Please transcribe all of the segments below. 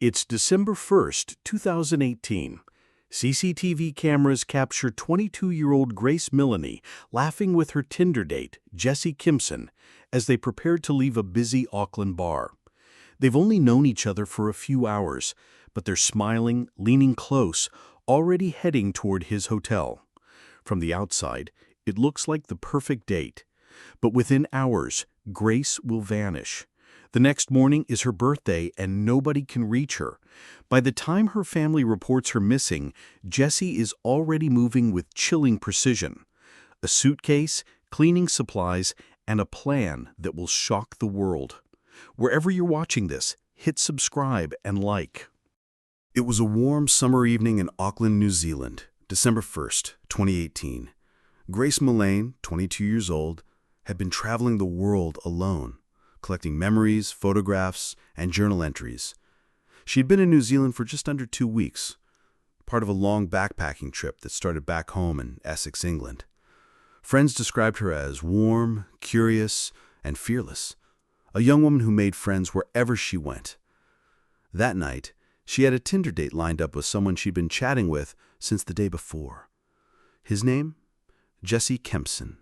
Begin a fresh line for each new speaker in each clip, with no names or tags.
It's December 1st, 2018. CCTV cameras capture 22-year-old Grace Millane laughing with her Tinder date, Jesse Kimpson, as they prepared to leave a busy Auckland bar. They've only known each other for a few hours, but they're smiling, leaning close, already heading toward his hotel. From the outside, it looks like the perfect date. But within hours, Grace will vanish. The next morning is her birthday and nobody can reach her. By the time her family reports her missing, Jessie is already moving with chilling precision. A suitcase, cleaning supplies, and a plan that will shock the world. Wherever you're watching this, hit subscribe and like.
It was a warm summer evening in Auckland, New Zealand, December 1st, 2018. Grace Millane, 22 years old, had been traveling the world alone, collecting memories, photographs, and journal entries. She had been in New Zealand for just under 2 weeks, part of a long backpacking trip that started back home in Essex, England. Friends described her as warm, curious, and fearless, a young woman who made friends wherever she went. That night, she had a Tinder date lined up with someone she'd been chatting with since the day before. His name? Jesse Kimpson.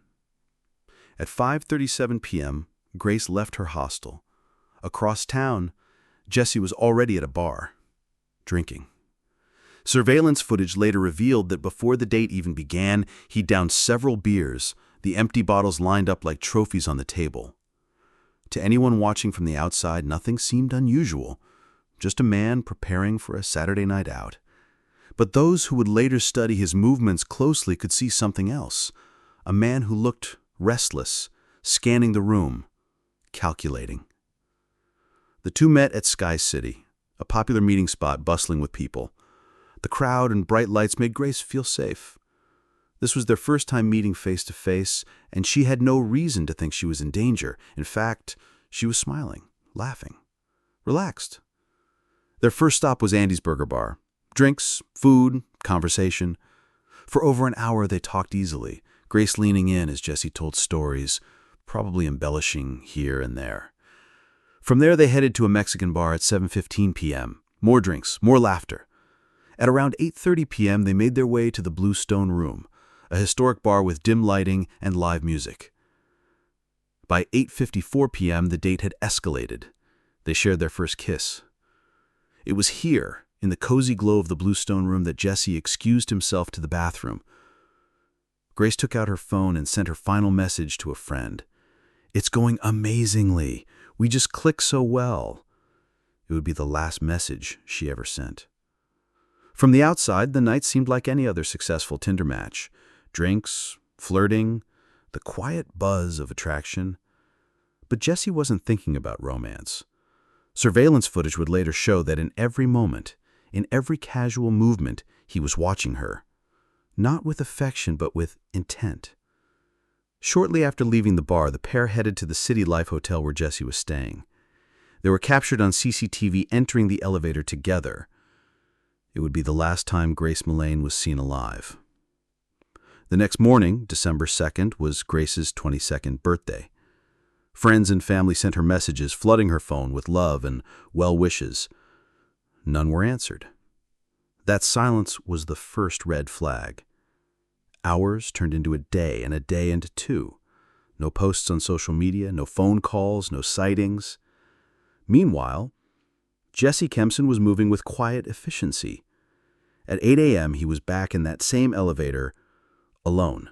At 5:37 p.m., Grace left her hostel. Across town, Jesse was already at a bar, drinking. Surveillance footage later revealed that before the date even began, he downed several beers, the empty bottles lined up like trophies on the table. To anyone watching from the outside, nothing seemed unusual, just a man preparing for a Saturday night out. But those who would later study his movements closely could see something else, a man who looked restless, scanning the room, calculating. The two met at Sky City, a popular meeting spot bustling with people. The crowd and bright lights made Grace feel safe. This was their first time meeting face to face, and she had no reason to think she was in danger. In fact, she was smiling, laughing, relaxed. Their first stop was Andy's Burger Bar. Drinks, food, conversation. For over an hour they talked easily, Grace leaning in as Jesse told stories, probably embellishing here and there. From there they headed to a Mexican bar at 7:15 p.m. More drinks, more laughter. At around 8:30 p.m. they made their way to the Blue Stone Room, a historic bar with dim lighting and live music. By 8:54 p.m. the date had escalated. They shared their first kiss. It was here, in the cozy glow of the Blue Stone Room, that Jesse excused himself to the bathroom. Grace took out her phone and sent her final message to a friend. "It's going amazingly. We just click so well." It would be the last message she ever sent. From the outside, the night seemed like any other successful Tinder match. Drinks, flirting, the quiet buzz of attraction. But Jesse wasn't thinking about romance. Surveillance footage would later show that in every moment, in every casual movement, he was watching her. Not with affection, but with intent. Shortly after leaving the bar, the pair headed to the City Life Hotel where Jesse was staying. They were captured on CCTV entering the elevator together. It would be the last time Grace Millane was seen alive. The next morning, December 2nd, was Grace's 22nd birthday. Friends and family sent her messages, flooding her phone with love and well wishes. None were answered. That silence was the first red flag. Hours turned into a day, and a day into 2. No posts on social media, no phone calls, no sightings. Meanwhile, Jesse Kimpson was moving with quiet efficiency. At 8 a.m., he was back in that same elevator, alone.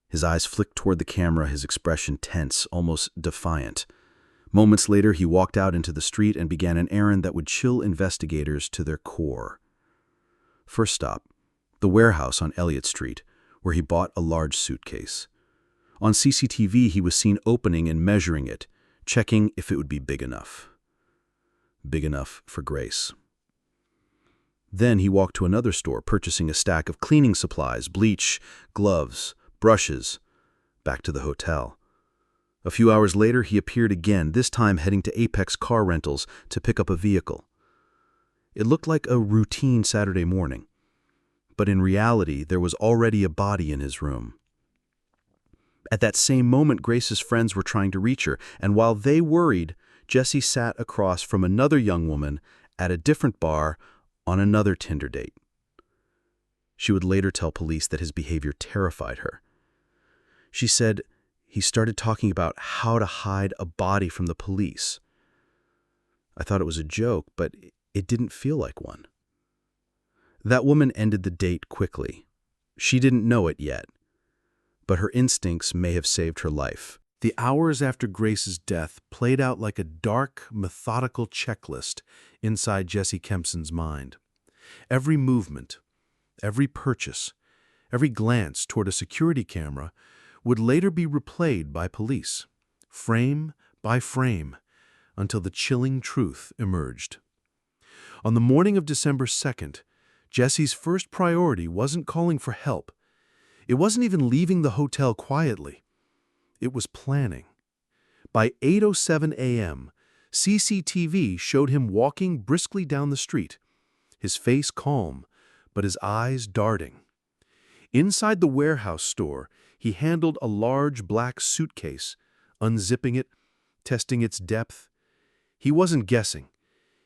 His eyes flicked toward the camera, his expression tense, almost defiant. Moments later, he walked out into the street and began an errand that would chill investigators to their core. First stop, the warehouse on Elliott Street, where he bought a large suitcase. On CCTV, he was seen opening and measuring it, checking if it would be big enough. Big enough for Grace. Then he walked to another store, purchasing a stack of cleaning supplies, bleach, gloves, brushes, back to the hotel. A few hours later, he appeared again, this time heading to Apex Car Rentals to pick up a vehicle. It looked like a routine Saturday morning, but in reality, there was already a body in his room. At that same moment, Grace's friends were trying to reach her, and while they worried, Jesse sat across from another young woman at a different bar on another Tinder date. She would later tell police that his behavior terrified her. She said he started talking about how to hide a body from the police. I thought it was a joke, but it didn't feel like one. That woman ended the date quickly. She didn't know it yet, but her instincts may have saved her life.
The hours after Grace's death played out like a dark, methodical checklist inside Jesse Kempson's mind. Every movement, every purchase, every glance toward a security camera would later be replayed by police, frame by frame, until the chilling truth emerged. On the morning of December 2nd, Jesse's first priority wasn't calling for help. It wasn't even leaving the hotel quietly. It was planning. By 8:07 a.m., CCTV showed him walking briskly down the street, his face calm, but his eyes darting. Inside the warehouse store, he handled a large black suitcase, unzipping it, testing its depth. He wasn't guessing.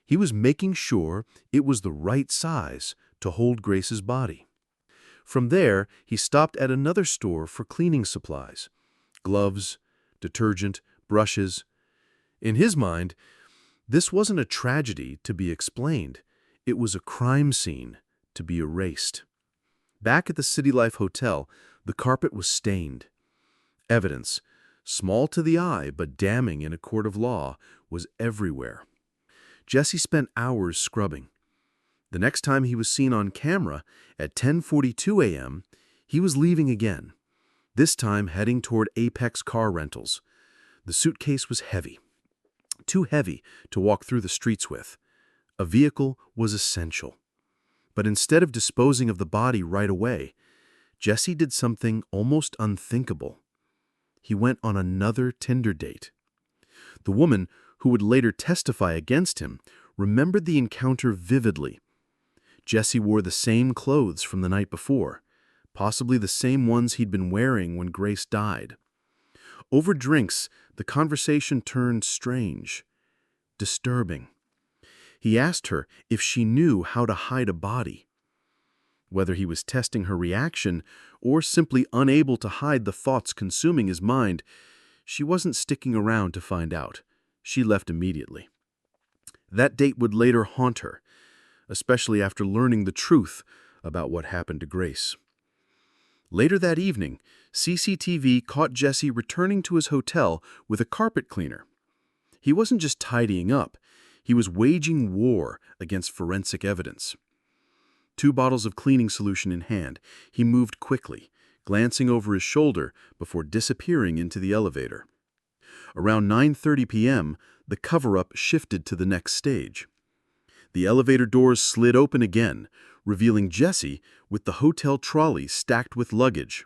He was making sure it was the right size to hold Grace's body. From there, he stopped at another store for cleaning supplies. Gloves, detergent, brushes. In his mind, this wasn't a tragedy to be explained. It was a crime scene to be erased. Back at the City Life Hotel, the carpet was stained. Evidence, small to the eye but damning in a court of law, was everywhere. Jesse spent hours scrubbing. The next time he was seen on camera, at 10:42 a.m., he was leaving again, this time heading toward Apex Car Rentals. The suitcase was heavy, too heavy to walk through the streets with. A vehicle was essential. But instead of disposing of the body right away, Jesse did something almost unthinkable. He went on another Tinder date. The woman, who would later testify against him, remembered the encounter vividly. Jesse wore the same clothes from the night before, possibly the same ones he'd been wearing when Grace died. Over drinks, the conversation turned strange, disturbing. He asked her if she knew how to hide a body. Whether he was testing her reaction or simply unable to hide the thoughts consuming his mind, she wasn't sticking around to find out. She left immediately. That date would later haunt her, especially after learning the truth about what happened to Grace. Later that evening, CCTV caught Jesse returning to his hotel with a carpet cleaner. He wasn't just tidying up, he was waging war against forensic evidence. 2 bottles of cleaning solution in hand, he moved quickly, glancing over his shoulder before disappearing into the elevator. Around 9:30 p.m., the cover-up shifted to the next stage. The elevator doors slid open again, revealing Jesse with the hotel trolley stacked with luggage.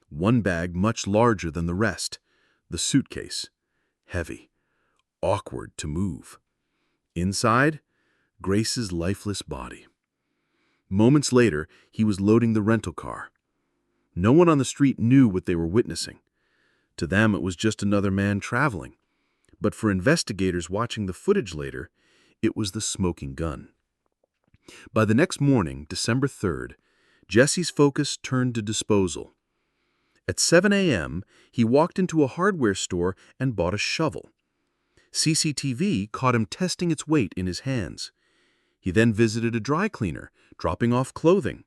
One bag much larger than the rest, the suitcase, heavy, awkward to move. Inside, Grace's lifeless body. Moments later, he was loading the rental car. No one on the street knew what they were witnessing. To them, it was just another man traveling. But for investigators watching the footage later, it was the smoking gun. By the next morning, December 3rd, Jesse's focus turned to disposal. At 7 a.m., he walked into a hardware store and bought a shovel. CCTV caught him testing its weight in his hands. He then visited a dry cleaner, dropping off clothing,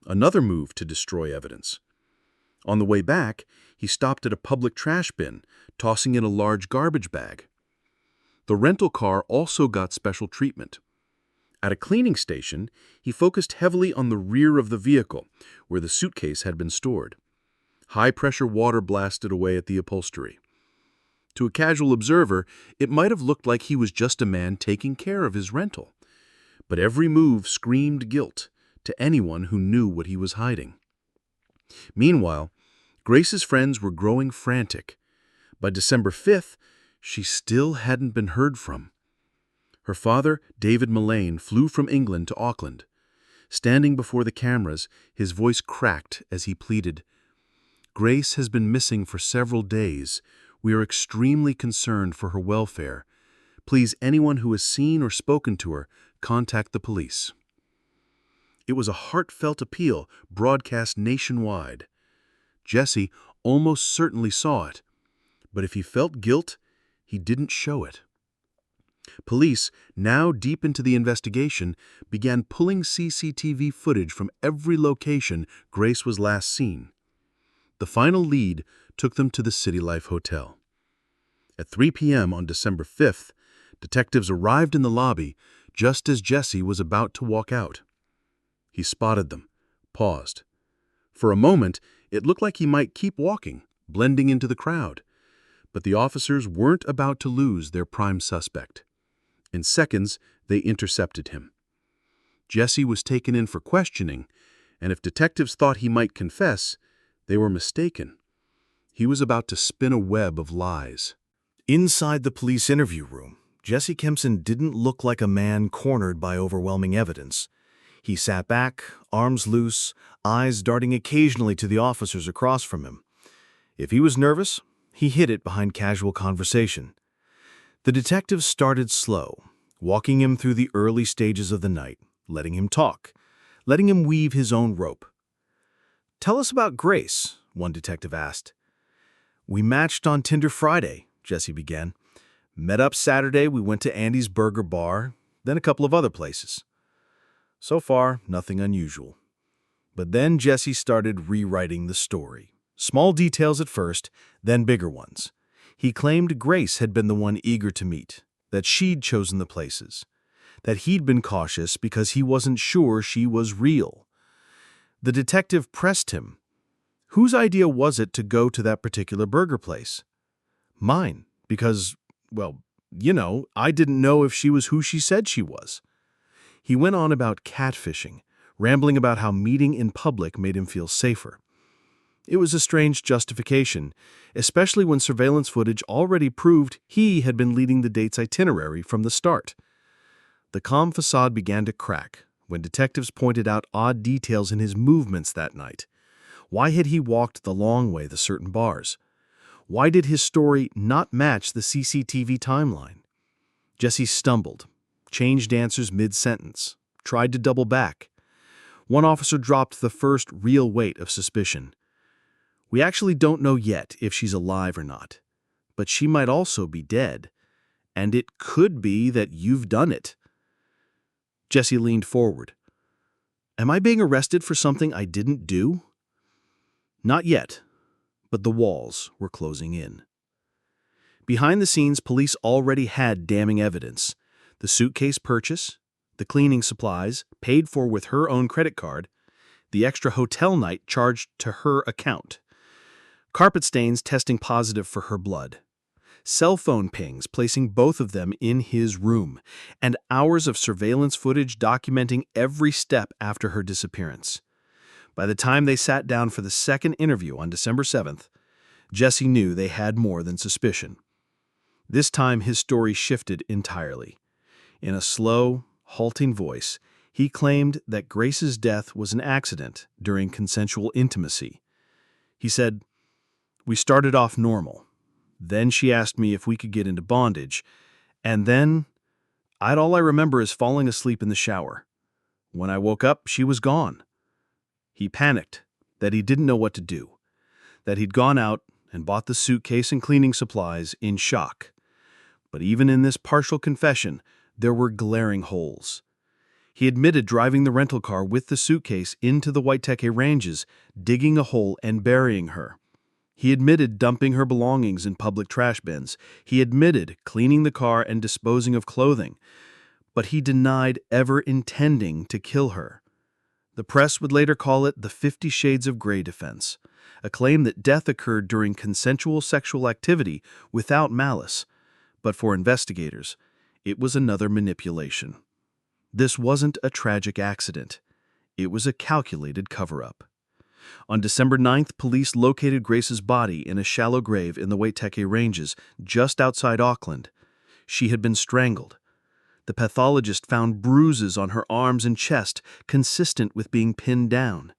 another move to destroy evidence. On the way back, he stopped at a public trash bin, tossing in a large garbage bag. The rental car also got special treatment. At a cleaning station, he focused heavily on the rear of the vehicle, where the suitcase had been stored. High-pressure water blasted away at the upholstery. To a casual observer, it might have looked like he was just a man taking care of his rental. But every move screamed guilt to anyone who knew what he was hiding. Meanwhile, Grace's friends were growing frantic. By December 5th, she still hadn't been heard from. Her father, David Millane, flew from England to Auckland. Standing before the cameras, his voice cracked as he pleaded, "Grace has been missing for several days. We are extremely concerned for her welfare. Please, anyone who has seen or spoken to her, contact the police. It was a heartfelt appeal broadcast nationwide. Jesse almost certainly saw it, but if he felt guilt, he didn't show it. Police, now deep into the investigation, began pulling CCTV footage from every location Grace was last seen. The final lead took them to the City Life Hotel. At 3 p.m. on December 5th, detectives arrived in the lobby just as Jesse was about to walk out. He spotted them, paused. For a moment, it looked like he might keep walking, blending into the crowd. But the officers weren't about to lose their prime suspect. In seconds, they intercepted him. Jesse was taken in for questioning, and if detectives thought he might confess, they were mistaken. He was about to spin a web of lies.
Inside the police interview room, Jesse Kimpson didn't look like a man cornered by overwhelming evidence. He sat back, arms loose, eyes darting occasionally to the officers across from him. If he was nervous, he hid it behind casual conversation. The detectives started slow, walking him through the early stages of the night, letting him talk, letting him weave his own rope. "Tell us about Grace," one detective asked. "We matched on Tinder Friday," Jesse began. "Met up Saturday, we went to Andy's Burger Bar, then a couple of other places. So far, nothing unusual." But then Jesse started rewriting the story. Small details at first, then bigger ones. He claimed Grace had been the one eager to meet, that she'd chosen the places, that he'd been cautious because he wasn't sure she was real. The detective pressed him. "Whose idea was it to go to that particular burger place?" "Mine, because, well, I didn't know if she was who she said she was." He went on about catfishing, rambling about how meeting in public made him feel safer. It was a strange justification, especially when surveillance footage already proved he had been leading the date's itinerary from the start. The calm facade began to crack when detectives pointed out odd details in his movements that night. Why had he walked the long way to certain bars? Why did his story not match the CCTV timeline? Jesse stumbled, changed answers mid-sentence, tried to double back. One officer dropped the first real weight of suspicion. "We actually don't know yet if she's alive or not, but she might also be dead, and it could be that you've done it." Jesse leaned forward. "Am I being arrested for something I didn't do?" Not yet, but the walls were closing in. Behind the scenes, police already had damning evidence. The suitcase purchase, the cleaning supplies, paid for with her own credit card, the extra hotel night charged to her account, carpet stains testing positive for her blood, cell phone pings placing both of them in his room, and hours of surveillance footage documenting every step after her disappearance. By the time they sat down for the second interview on December 7th, Jesse knew they had more than suspicion. This time his story shifted entirely. In a slow, halting voice, he claimed that Grace's death was an accident during consensual intimacy. He said, "We started off normal. Then she asked me if we could get into bondage, and then all I remember is falling asleep in the shower. When I woke up, she was gone." He panicked that he didn't know what to do, that he'd gone out and bought the suitcase and cleaning supplies in shock. But even in this partial confession, there were glaring holes. He admitted driving the rental car with the suitcase into the Waiteke Ranges, digging a hole and burying her. He admitted dumping her belongings in public trash bins. He admitted cleaning the car and disposing of clothing. But he denied ever intending to kill her. The press would later call it the 50 Shades of Grey defense, a claim that death occurred during consensual sexual activity without malice. But for investigators, it was another manipulation. This wasn't a tragic accident. It was a calculated cover-up. On December 9th, police located Grace's body in a shallow grave in the Waiteke Ranges, just outside Auckland. She had been strangled. The pathologist found bruises on her arms and chest, consistent with being pinned down.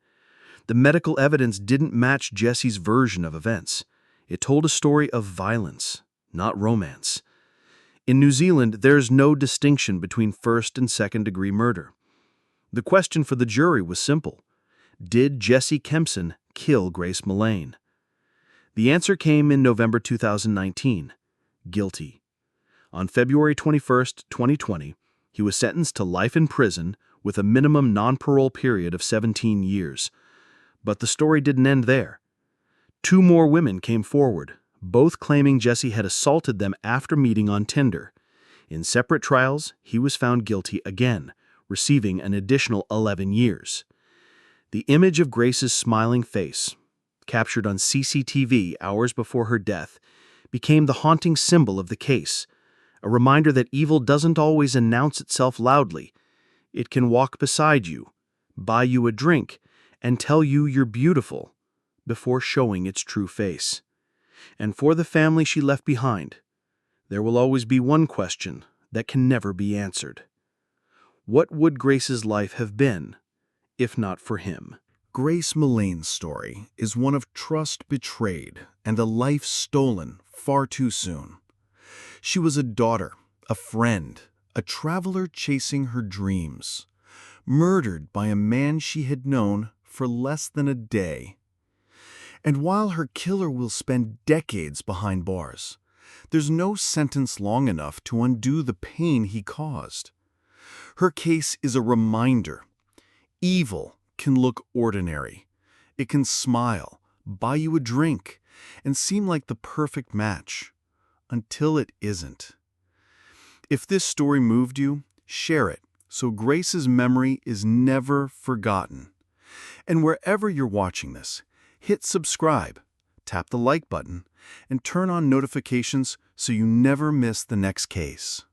The medical evidence didn't match Jesse's version of events. It told a story of violence, not romance.
In New Zealand, there's no distinction between first and second-degree murder. The question for the jury was simple. Did Jesse Kimpson kill Grace Millane? The answer came in November 2019. Guilty. On February 21, 2020, he was sentenced to life in prison with a minimum non-parole period of 17 years. But the story didn't end there. 2 more women came forward, both claiming Jesse had assaulted them after meeting on Tinder. In separate trials, he was found guilty again, receiving an additional 11 years. The image of Grace's smiling face, captured on CCTV hours before her death, became the haunting symbol of the case, a reminder that evil doesn't always announce itself loudly. It can walk beside you, buy you a drink, and tell you you're beautiful before showing its true face. And for the family she left behind, there will always be one question that can never be answered. What would Grace's life have been if not for him?
Grace Millane's story is one of trust betrayed and a life stolen far too soon. She was a daughter, a friend, a traveler chasing her dreams, murdered by a man she had known for less than a day. And while her killer will spend decades behind bars, there's no sentence long enough to undo the pain he caused. Her case is a reminder. Evil can look ordinary. It can smile, buy you a drink, and seem like the perfect match, until it isn't. If this story moved you, share it so Grace's memory is never forgotten. And wherever you're watching this, hit subscribe, tap the like button, and turn on notifications so you never miss the next case.